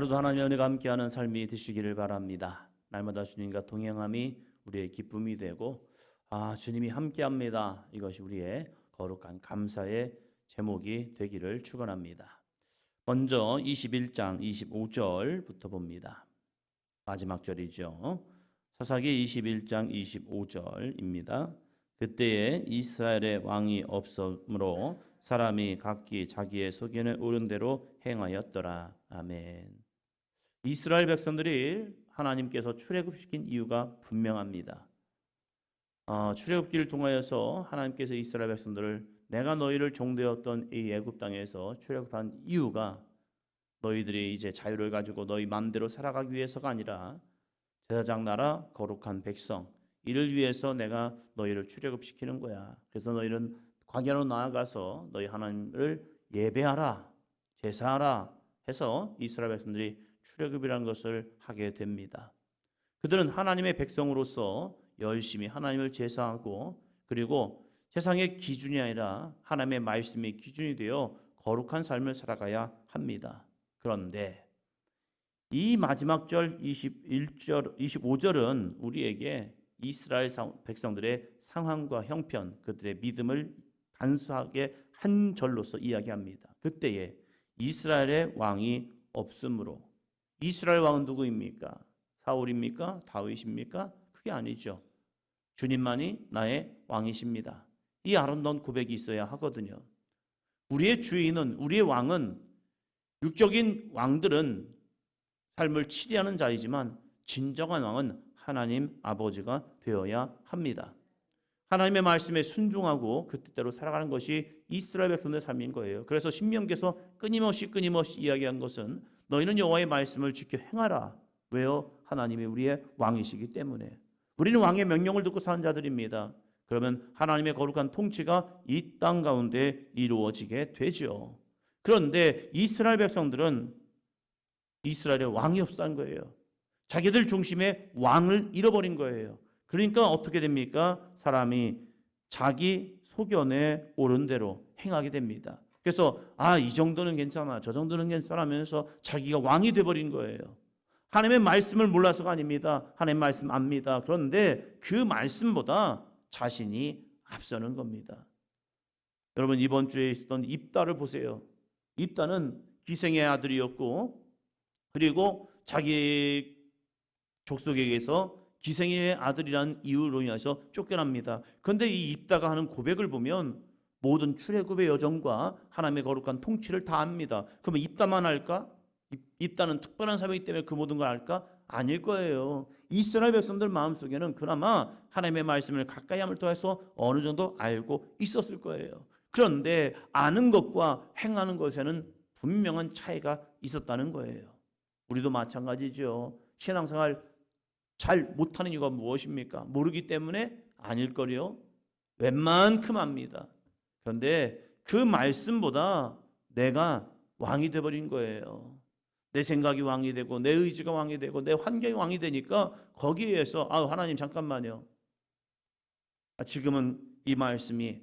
하루도 하나님의 은혜가 함께하는 삶이 되시기를 바랍니다. 날마다 주님과 동행함이 우리의 기쁨이 되고 주님이 함께합니다. 이것이 우리의 거룩한 감사의 제목이 되기를 축원합니다. 먼저 21장 25절부터 봅니다. 마지막 절이죠. 사사기 21장 25절입니다. 그때에 이스라엘의 왕이 없으므로 사람이 각기 자기의 소견에 오른 대로 행하였더라. 아멘. 이스라엘 백성들이 하나님께서 출애굽시킨 이유가 분명합니다. 출애굽기를 통하여서 하나님께서 이스라엘 백성들을 내가 너희를 종되었던 이 애굽 땅에서 출애굽한 이유가 너희들이 이제 자유를 가지고 너희 마음대로 살아가기 위해서가 아니라 제사장 나라 거룩한 백성 이를 위해서 내가 너희를 출애굽시키는 거야. 그래서 너희는 광야로 나아가서 너희 하나님을 예배하라, 제사하라 해서 이스라엘 백성들이 출애굽이라는 것을 하게 됩니다. 그들은 하나님의 백성으로서 열심히 하나님을 제사하고 그리고 세상의 기준이 아니라 하나님의 말씀이 기준이 되어 거룩한 삶을 살아가야 합니다. 그런데 이 마지막 절 21절, 25절은 우리에게 이스라엘 백성들의 상황과 형편, 그들의 믿음을 단수하게 한 절로서 이야기합니다. 그때에 이스라엘의 왕이 없으므로 이스라엘 왕은 누구입니까? 사울입니까? 다윗입니까? 그게 아니죠. 주님만이 나의 왕이십니다. 이 아름다운 고백이 있어야 하거든요. 우리의 주인은 우리의 왕은 육적인 왕들은 삶을 치리하는 자이지만 진정한 왕은 하나님 아버지가 되어야 합니다. 하나님의 말씀에 순종하고 그 뜻대로 살아가는 것이 이스라엘 백성들의 삶인 거예요. 그래서 신명기에서 끊임없이 이야기한 것은 너희는 여호와의 말씀을 지켜 행하라. 왜요? 하나님이 우리의 왕이시기 때문에. 우리는 왕의 명령을 듣고 사는 자들입니다. 그러면 하나님의 거룩한 통치가 이 땅 가운데 이루어지게 되죠. 그런데 이스라엘 백성들은 이스라엘의 왕이 없다는 거예요. 자기들 중심의 왕을 잃어버린 거예요. 그러니까 어떻게 됩니까? 사람이 자기 소견에 옳은 대로 행하게 됩니다. 그래서 이 정도는 괜찮아, 저 정도는 괜찮아 하면서 자기가 왕이 돼버린 거예요. 하나님의 말씀을 몰라서가 아닙니다. 하나님의 말씀 압니다. 그런데 그 말씀보다 자신이 앞서는 겁니다. 여러분 이번 주에 있었던 입다를 보세요. 입다는 기생의 아들이었고 그리고 자기 족속에게서 기생의 아들이라는 이유로 인해서 쫓겨납니다. 그런데 이 입다가 하는 고백을 보면 모든 출애굽의 여정과 하나님의 거룩한 통치를 다 압니다. 그러면 입다만 할까? 입다는 특별한 사명이기 때문에 그 모든 걸 알까? 아닐 거예요. 이스라엘 백성들 마음속에는 그나마 하나님의 말씀을 가까이 함을 통해서 어느 정도 알고 있었을 거예요. 그런데 아는 것과 행하는 것에는 분명한 차이가 있었다는 거예요. 우리도 마찬가지죠. 신앙생활 잘 못하는 이유가 무엇입니까? 모르기 때문에 아닐 거요. 웬만큼 압니다. 그런데 그 말씀보다 내가 왕이 돼버린 거예요. 내 생각이 왕이 되고 내 의지가 왕이 되고 내 환경이 왕이 되니까 거기에서 하나님 잠깐만요. 지금은 이 말씀이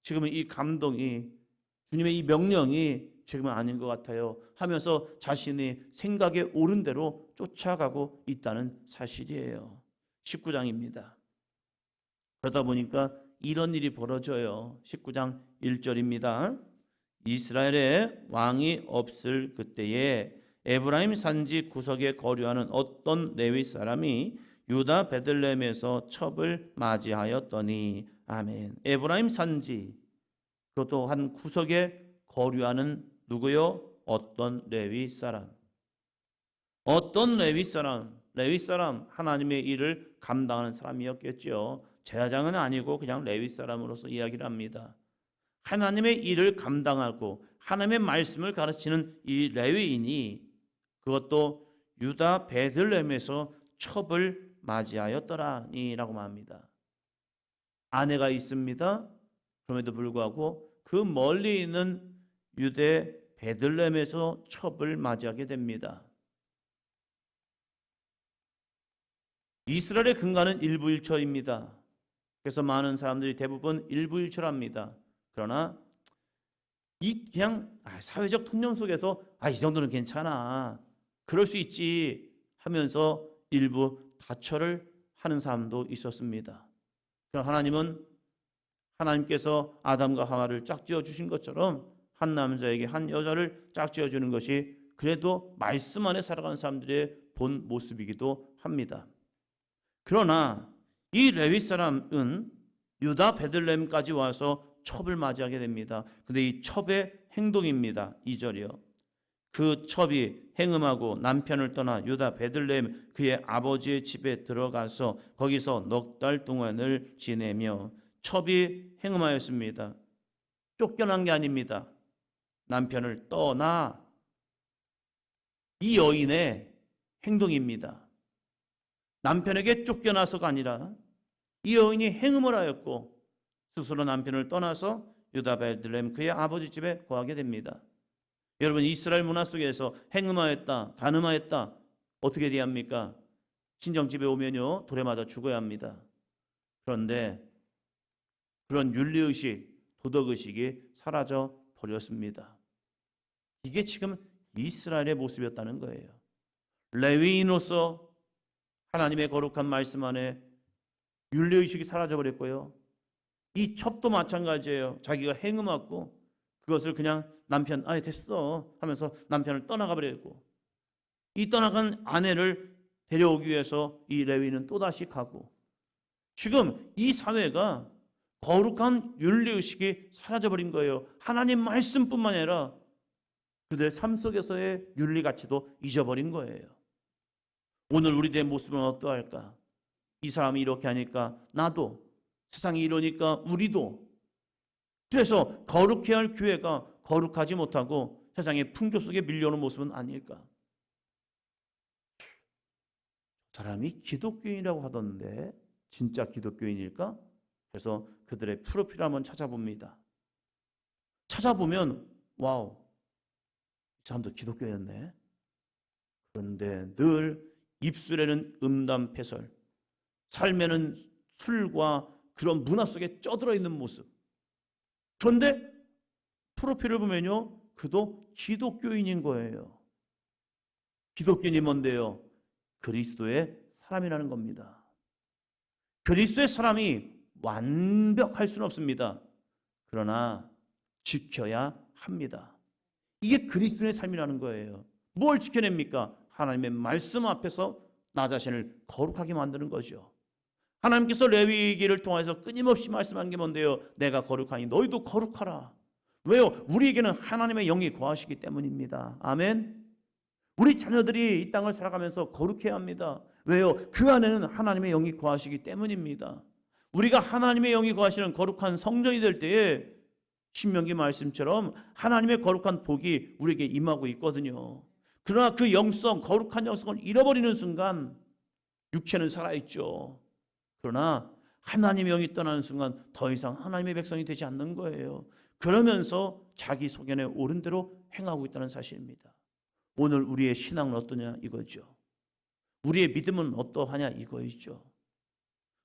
지금은 이 감동이 주님의 이 명령이 지금은 아닌 것 같아요 하면서 자신의 생각에 옳은 대로 쫓아가고 있다는 사실이에요. 19장입니다. 그러다 보니까 이런 일이 벌어져요. 19장 1절입니다. 이스라엘에 왕이 없을 그때에 에브라임 산지 구석에 거류하는 어떤 레위 사람이 유다 베들레헴에서 첩을 맞이하였더니 아멘. 에브라임 산지 그것도 한 구석에 거류하는 누구요? 어떤 레위 사람. 어떤 레위 사람. 레위 사람 하나님의 일을 감당하는 사람이었겠죠. 제사장은 아니고 그냥 레위 사람으로서 이야기를 합니다. 하나님의 일을 감당하고 하나님의 말씀을 가르치는 이 레위인이 그것도 유다 베들레헴에서 첩을 맞이하였더라니라고 말합니다. 아내가 있습니다. 그럼에도 불구하고 그 멀리 있는 유대 베들레헴에서 첩을 맞이하게 됩니다. 이스라엘의 근간은 일부일처입니다. 그래서 많은 사람들이 대부분 일부일처랍니다. 그러나 이 그냥 사회적 통념 속에서 이 정도는 괜찮아. 그럴 수 있지 하면서 일부 다처를 하는 사람도 있었습니다. 그러나 하나님은 하나님께서 아담과 하와를 짝지어 주신 것처럼 한 남자에게 한 여자를 짝지어 주는 것이 그래도 말씀 안에 살아가는 사람들의 본 모습이기도 합니다. 그러나 이 레위 사람은 유다 베들레헴까지 와서 첩을 맞이하게 됩니다. 근데 이 첩의 행동입니다. 2절이요. 그 첩이 행음하고 남편을 떠나 유다 베들레헴 그의 아버지의 집에 들어가서 거기서 넉 달 동안을 지내며, 첩이 행음하였습니다. 쫓겨난 게 아닙니다. 남편을 떠나 이 여인의 행동입니다. 남편에게 쫓겨나서가 아니라 이 여인이 행음을 하였고 스스로 남편을 떠나서 유다 베들레헴 그의 아버지 집에 거하게 됩니다. 여러분, 이스라엘 문화 속에서 행음하였다, 간음하였다 어떻게 돼야 합니까? 친정집에 오면요 돌에 맞아 죽어야 합니다. 그런데 그런 윤리의식, 도덕의식이 사라져 버렸습니다. 이게 지금 이스라엘의 모습이었다는 거예요. 레위인으로서 하나님의 거룩한 말씀 안에 윤리의식이 사라져 버렸고요. 이 첩도 마찬가지예요. 자기가 행음하고 그것을 그냥 남편 됐어 하면서 남편을 떠나가 버리고, 이 떠나간 아내를 데려오기 위해서 이 레위인은 또다시 가고, 지금 이 사회가 거룩한 윤리의식이 사라져버린 거예요. 하나님 말씀뿐만 아니라 그들의 삶 속에서의 윤리가치도 잊어버린 거예요. 오늘 우리들의 모습은 어떠할까? 이 사람이 이렇게 하니까 나도, 세상이 이러니까 우리도. 그래서 거룩해야 할 교회가 거룩하지 못하고 세상의 풍조 속에 밀려오는 모습은 아닐까? 사람이 기독교인이라고 하던데 진짜 기독교인일까? 그래서 그들의 프로필을 한번 찾아봅니다. 찾아보면 와우, 이 사람도 기독교였네. 그런데 늘 입술에는 음담패설, 삶에는 술과 그런 문화 속에 쩌들어 있는 모습. 그런데 프로필을 보면요 그도 기독교인인 거예요. 기독교인이 뭔데요? 그리스도의 사람이라는 겁니다. 그리스도의 사람이 완벽할 수는 없습니다. 그러나 지켜야 합니다. 이게 그리스도의 삶이라는 거예요. 뭘 지켜냅니까? 하나님의 말씀 앞에서 나 자신을 거룩하게 만드는 거죠. 하나님께서 레위기를 통해서 끊임없이 말씀한 게 뭔데요? 내가 거룩하니 너희도 거룩하라. 왜요? 우리에게는 하나님의 영이 거하시기 때문입니다. 아멘. 우리 자녀들이 이 땅을 살아가면서 거룩해야 합니다. 왜요? 그 안에는 하나님의 영이 거하시기 때문입니다. 우리가 하나님의 영이 거하시는 거룩한 성전이 될 때에 신명기 말씀처럼 하나님의 거룩한 복이 우리에게 임하고 있거든요. 그러나 그 영성, 거룩한 영성을 잃어버리는 순간 육체는 살아있죠. 그러나 하나님의 영이 떠나는 순간 더 이상 하나님의 백성이 되지 않는 거예요. 그러면서 자기 소견에 옳은 대로 행하고 있다는 사실입니다. 오늘 우리의 신앙은 어떠냐 이거죠. 우리의 믿음은 어떠하냐 이거이죠.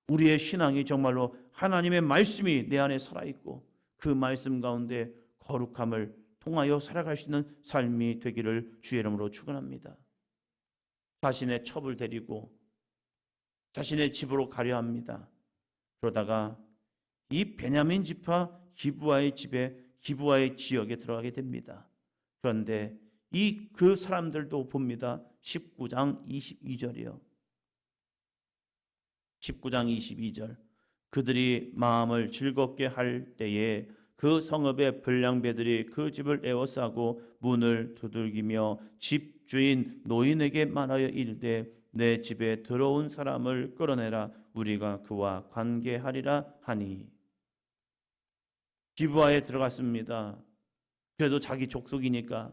우리의 신앙이 정말로 하나님의 말씀이 내 안에 살아있고 그 말씀 가운데 거룩함을 통하여 살아갈 수 있는 삶이 되기를 주의 이름으로 축원합니다. 자신의 첩을 데리고 자신의 집으로 가려 합니다. 그러다가 이 베냐민 지파 기브아의 집에, 기브아의 지역에 들어가게 됩니다. 그런데 그 사람들도 봅니다. 19장 22절이요. 19장 22절. 그들이 마음을 즐겁게 할 때에 그 성읍의 불량배들이 그 집을 에워싸고 문을 두들기며 집주인 노인에게 말하여 이르되 내 집에 들어온 사람을 끌어내라. 우리가 그와 관계하리라 하니. 기브아에 들어갔습니다. 그래도 자기 족속이니까,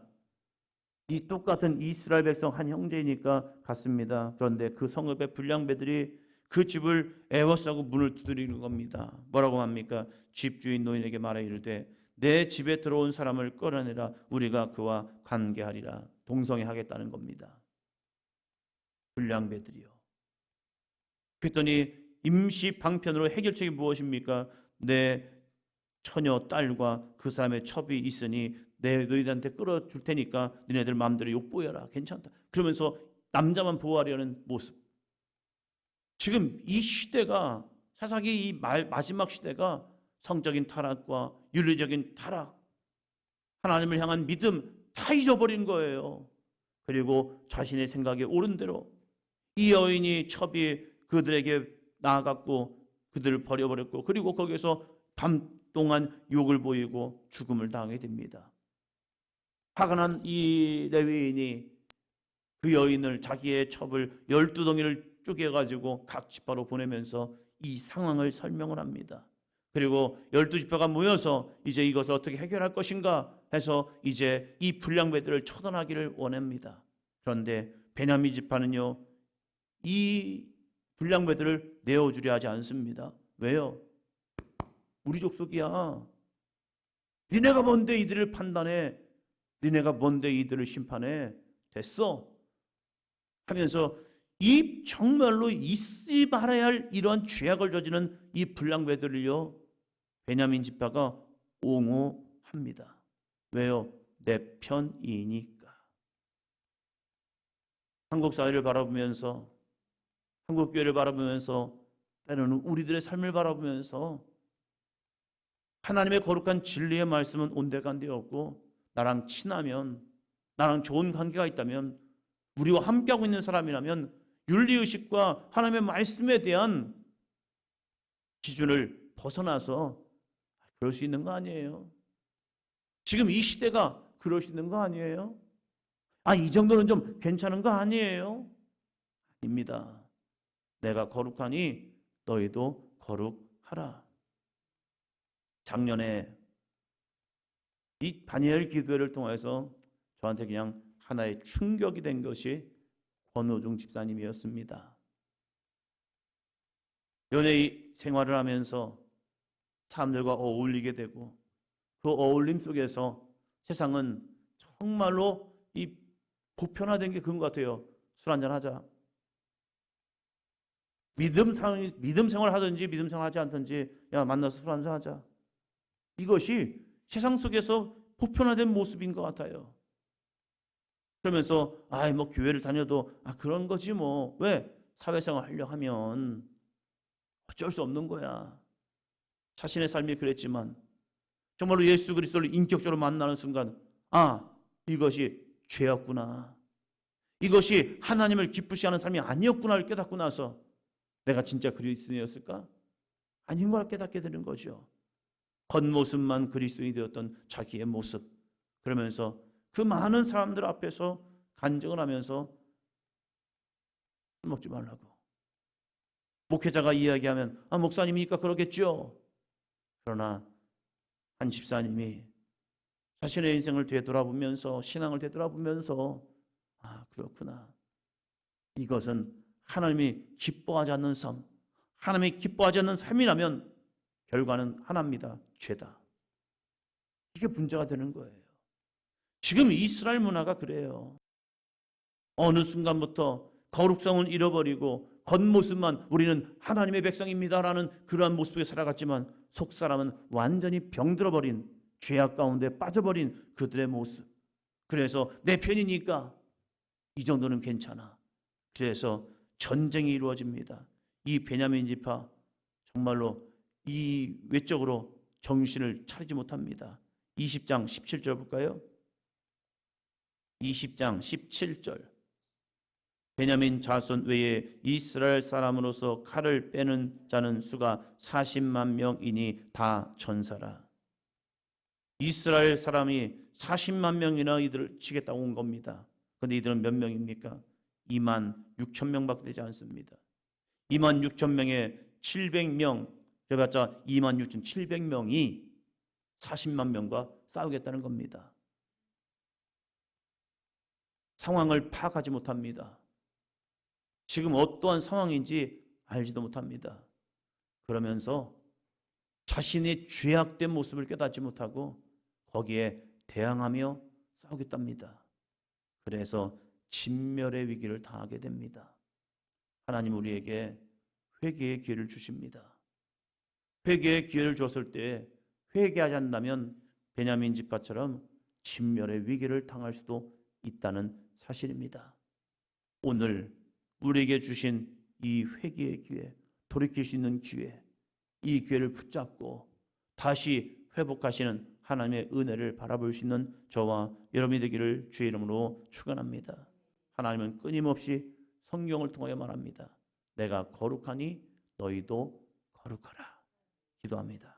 이 똑같은 이스라엘 백성 한 형제이니까 갔습니다. 그런데 그 성읍의 불량배들이 그 집을 에워싸고 문을 두드리는 겁니다. 뭐라고 합니까? 집주인 노인에게 말하 이르되 내 집에 들어온 사람을 끌어내라. 우리가 그와 관계하리라. 동성애하겠다는 겁니다. 불량배들이요. 그랬더니 임시 방편으로 해결책이 무엇입니까? 내 처녀 딸과 그 사람의 첩이 있으니 너희들한테 끌어줄 테니까 너희들 마음대로 욕보여라. 괜찮다. 그러면서 남자만 보호하려는 모습. 지금 이 시대가 사사기 이 마지막 시대가 성적인 타락과 윤리적인 타락, 하나님을 향한 믿음 다 잊어버린 거예요. 그리고 자신의 생각에 옳은 대로 이 여인이 첩이 그들에게 나아갔고 그들을 버려버렸고 그리고 거기서 밤 동안 욕을 보이고 죽음을 당하게 됩니다. 화가 난 이 레위인이 그 여인을 자기의 첩을 12덩이를 쪼개가지고 각 지파로 보내면서 이 상황을 설명을 합니다. 그리고 12지파가 모여서 이제 이것을 어떻게 해결할 것인가 해서 이제 이 불량배들을 처단하기를 원합니다. 그런데 베냐민 지파는요, 이 불량배들을 내어주려 하지 않습니다. 왜요? 우리 족속이야. 니네가 뭔데 이들을 판단해? 니네가 뭔데 이들을 심판해? 됐어. 하면서 이 정말로 있지 말아야 할 이러한 죄악을 저지르는 이 불량배들을요, 베냐민 지파가 옹호합니다. 왜요? 내 편이니까. 한국 사회를 바라보면서, 한국 교회를 바라보면서, 때로는 우리들의 삶을 바라보면서 하나님의 거룩한 진리의 말씀은 온데간데 없고 나랑 친하면, 나랑 좋은 관계가 있다면, 우리와 함께하고 있는 사람이라면 윤리의식과 하나님의 말씀에 대한 기준을 벗어나서 그럴 수 있는 거 아니에요? 지금 이 시대가 그럴 수 있는 거 아니에요? 이 정도는 좀 괜찮은 거 아니에요? 아닙니다. 내가 거룩하니 너희도 거룩하라. 작년에 이 다니엘 기도회를 통해서 저한테 그냥 하나의 충격이 된 것이 권오중 집사님이었습니다. 연예인 생활을 하면서 사람들과 어울리게 되고 그 어울림 속에서 세상은 정말로 이 보편화된 게 그런 것 같아요. 술 한잔 하자. 믿음 생활 하든지 믿음 생활 하지 않든지 야 만나서 술 한잔 하자. 이것이 세상 속에서 보편화된 모습인 것 같아요. 그러면서 뭐 교회를 다녀도 그런 거지 뭐. 왜? 사회생활 하려 하면 어쩔 수 없는 거야. 자신의 삶이 그랬지만 정말로 예수 그리스도를 인격적으로 만나는 순간 이것이 죄였구나. 이것이 하나님을 기쁘시 하는 삶이 아니었구나를 깨닫고 나서 내가 진짜 그리스도인이었을까? 아닌 걸 깨닫게 되는 거죠. 겉모습만 그리스도인이 되었던 자기의 모습. 그러면서 그 많은 사람들 앞에서 간증을 하면서 술 먹지 말라고. 목회자가 이야기하면 목사님이니까 그러겠죠. 그러나 한 집사님이 자신의 인생을 되돌아보면서 신앙을 되돌아보면서 그렇구나. 이것은 하나님이 기뻐하지 않는 삶, 하나님이 기뻐하지 않는 삶이라면 결과는 하나입니다. 죄다. 이게 문제가 되는 거예요. 지금 이스라엘 문화가 그래요. 어느 순간부터 거룩성을 잃어버리고 겉모습만 우리는 하나님의 백성입니다라는 그러한 모습에 살아갔지만 속사람은 완전히 병들어버린 죄악 가운데 빠져버린 그들의 모습. 그래서 내 편이니까 이 정도는 괜찮아. 그래서 전쟁이 이루어집니다. 이 베냐민 지파 정말로 이 외적으로 정신을 차리지 못합니다. 20장 17절 볼까요? 20장 17절. 베냐민 자손 외에 이스라엘 사람으로서 칼을 빼는 자는 수가 40만 명이니 다 전사라. 이스라엘 사람이 40만 명이나 이들을 치겠다고 온 겁니다. 그런데 이들은 몇 명입니까? 2만 6천 명밖에 되지 않습니다. 2만 6천 명에 700명, 그래봤자 2만 6천 700명이 40만 명과 싸우겠다는 겁니다. 상황을 파악하지 못합니다. 지금 어떠한 상황인지 알지도 못합니다. 그러면서 자신의 죄악된 모습을 깨닫지 못하고 거기에 대항하며 싸우겠답니다. 그래서 진멸의 위기를 당하게 됩니다. 하나님 우리에게 회개의 기회를 주십니다. 회개의 기회를 줬을 때 회개하지 않는다면 베냐민 지파처럼 진멸의 위기를 당할 수도 있다는 사실입니다. 오늘 우리에게 주신 이 회개의 기회, 돌이킬 수 있는 기회, 이 기회를 붙잡고 다시 회복하시는 하나님의 은혜를 바라볼 수 있는 저와 여러분이 되기를 주의 이름으로 축원합니다. 하나님은 끊임없이 성경을 통하여 말합니다. 내가 거룩하니 너희도 거룩하라. 기도합니다.